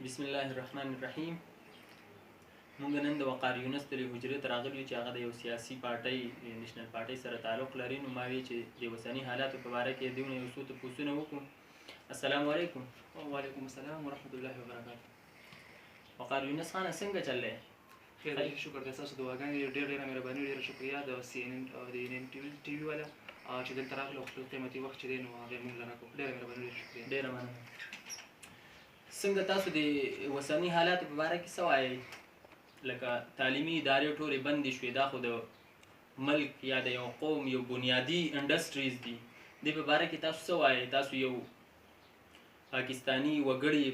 بسم الله الرحمن الرحیم. مونږ نن د وقار یونس ترې حجرې ته راغلي یو چې هغه د یو سیاسي پارټۍ نیشنل پارټۍ سره تعلق لري. نو ما وی چې د اوسني حالاتو په باره کې دوی نه یو څو تپوسونه وکړو. السلام علیکم. وعلیکم السلام ورحمۃ الله وبرکاتہ. وقار یونس خان څنګه چل دی؟ خیر دی، شکر دی. تاسو دعاګانې ډېره مهرباني، ډېره شکریه د CNN د NN TV والا چې دلته راغلو او خپل قیمتي وخت چې دی نو هغې موږ له راکړو. ډېره مهرباني، ډېره شکریه. ډېره مننه. څنګه تاسو د اوسني حالاتو په باره کې څه وایئ؟ لکه تعلیمي ادارې ټولې بندې شوې، دا خو د ملک یا د یو قوم یو بنیادي انډسټریز دي. دې په باره کې تاسو څه وایئ؟ تاسو یو پاکستاني وګړي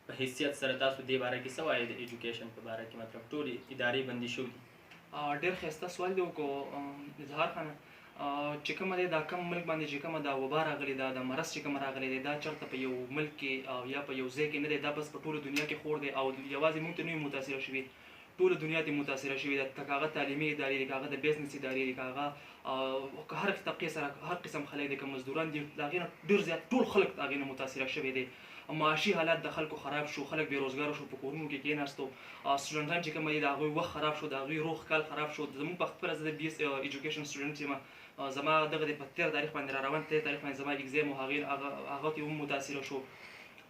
په حیثیت سره تاسو دې باره کې څه وایئ؟ د ایجوکیشن په باره کې مطلب ټولې ادارې بندې شوي دي. ډېر ښایسته سوال دی وکړو اظهار خانه. چې کومه دی دا کم ملک باندې چې کومه دا وبا راغلې ده، د مرض چې کومه راغلی دی، دا چېرته په یو ملک کې یا په یو ځای کې نه دی، دا بس په ټوله دنیا کې خور دی او یوازې موږ ته نه وي متاثره شوي، ټوله دنیا ته متاثره شوې ده. که هغه تعلیمي ادارې دي، که هغه د بزنس ادارې دي، که هغه هر طبقې سره هر قسم خلک دي، که مزدوران دي، د هغې نه ډېر زیات ټول خلک د هغې نه متاثره شوي دي. معاشي حالات د خلکو خراب شو، خلک بېروزګاره شو، په کورونو کې کېناستو. سټوډنټان چې کوم دي د هغوی وخت خراب شو، د هغوی روغ کال خراب شو. زموږ په خپله زه د BS ایجوکیشن سټوډنټ یم، زما دغه د په تېر تاریخ باندې را روان تېر تاریخ باندې زما اګزام و، هغه کې هم متاثره شو.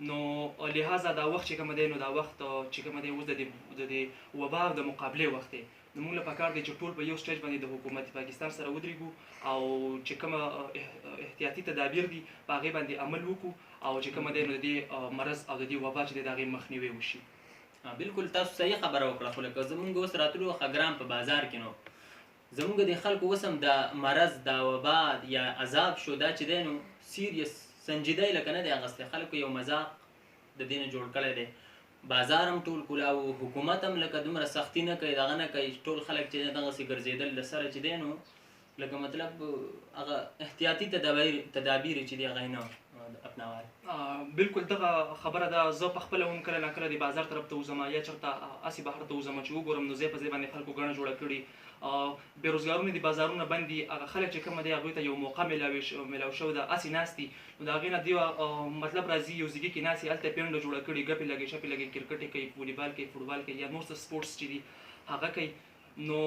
نو لہذا دا وخت چې کومه دی نو دا وخت چې کومه دی اوس د دې وبا د مقابلې وخت دی. نو موږ له پکار دی چې ټول په یو سټیج باندې د حکومت پاکستان سره ودرېږو او چې کومه احتیاطي تدابیر دي په هغې باندې عمل وکړو او چې کومه دی نو د دې مرض او د دې وبا چې دی د هغې مخنیوی وشي. بلکل تاسو صحیح خبره وکړه. خو لکه زمونږ اوس راتلو خګرام په بازار کې نو زمونږ د خلکو اوس هم د مرض د وبا یا عذاب شو، دا چې دی نو سیریس سنجیده یې لکه نه دی اخیستی. خلکو یو مذاق د دې نه جوړ کړی دی. بازار هم ټول کولا او حکومت هم لکه دومره سختي نه کوي، دغه نه کوي. ټول خلک چې دغسې ګرځېدل له سره چې دی نو لکه مطلب هغه احتیاطي تدابیر چې دی هغه یې نه اپناول. بلکل دغه خبره ده. زه په خپله هم کله ناکله د بازار طرف ته وځم یا چېرته هسې بهر ته وځم چې وګورم نو ځای په ځای باندې خلکو ګڼه جوړه کړي. بېروزګارونه دي، بازارونه بند دي. هغه خلک چې کومه دی هغوی ته یو موقع میلاو شوې ده، هسې ناست دي. نو د هغې نه دوی مطلب راځي یو ځایګي کې ناست دي، هلته یې پینډه جوړه کړي، ګپې لګوي شپې لګوي، کرکټ یې کوي، والیبال کوي، فوټبال کوي یا نور څه سپورټس چې دي هغه کوي. نو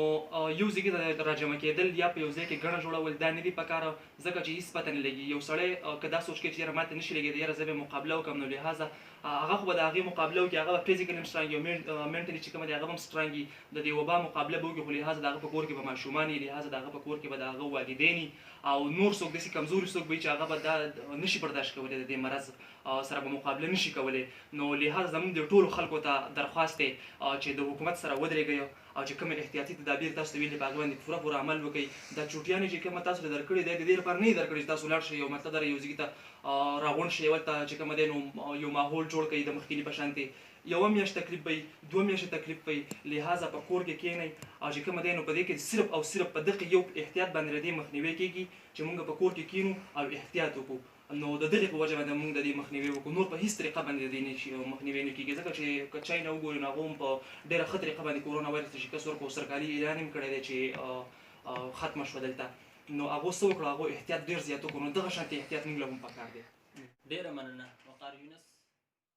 یو ځای کې د راجمع کېدل یا په یو ځای کې ګڼه جوړول دا نه دي پکاره، ځکه چې هېڅ پته نه لګي. یو سړی که دا سوچ کوي چې یاره ماته نه شي لګېدی، یاره زه به مقابله وکړم، نو لحاظه هغه خو به د هغې مقابله وکړي، هغه به فزیکل هم سټرانګ وي او مینټلي چې کومه دی هغه به هم سټرانګ وي. د دې وبا مقابله به وکړي، خو لحاظه د هغه په کور کې به ماشومان وي، لحاظه د هغه په کور کې به د هغه والدین وي او نور څوک داسې کمزوري څوک به وي چې هغه به دا نه شي برداشت کولی، د دې مرض سره به مقابله نه شي کولی. نو لحاظه زموږ د ټولو خلکو ته درخواست دی چې د حکومت سره ودرېږئ او چې کومې احتیاطي تدابیر تاسو ته ویلي په هغې باندې پوره عمل وکړئ. دا چوټیانې چې کومه تاسو ته درکړې دی د دې لپاره نه یې درکړې چې تاسو ولاړ شئ یو مطلب دا یو ځای ته راغونډ شئ، هلته چې کومه دی نو یو ماحول جوړ کړئ د مخکیني په شانتې. یوه میاشت تکلیف به وي، دوه میاشتې تکلیف به وي، لحاظه په کور کې کښېنئ او چې کومه دی نو په دې کې صرف او صرف په دغې یو احتیاط باندې د دې مخنیوی کېږي چې موږ په کور کې کښېنو او احتیاط وکړو. نو د دغې په وجه باندې موږ د دې مخنیوی وکړو، نور په هېڅ طریقه باندې د دې مخنیوی نه کېږي. ځکه چې که چاینا وګورو نو هغه هم په ډېره ښه طریقه باندې کورونا وایرس ته شکست ورکړو، سرکاري اعلان هم کړی دی چې ختمه شوه دلته. نو هغو څه وکړو، هغو احتیاط ډېر زیات وکړو. نو دغه شانتې احتیاط موږ له هم پکار دی. ډېره مننه وقار یونس.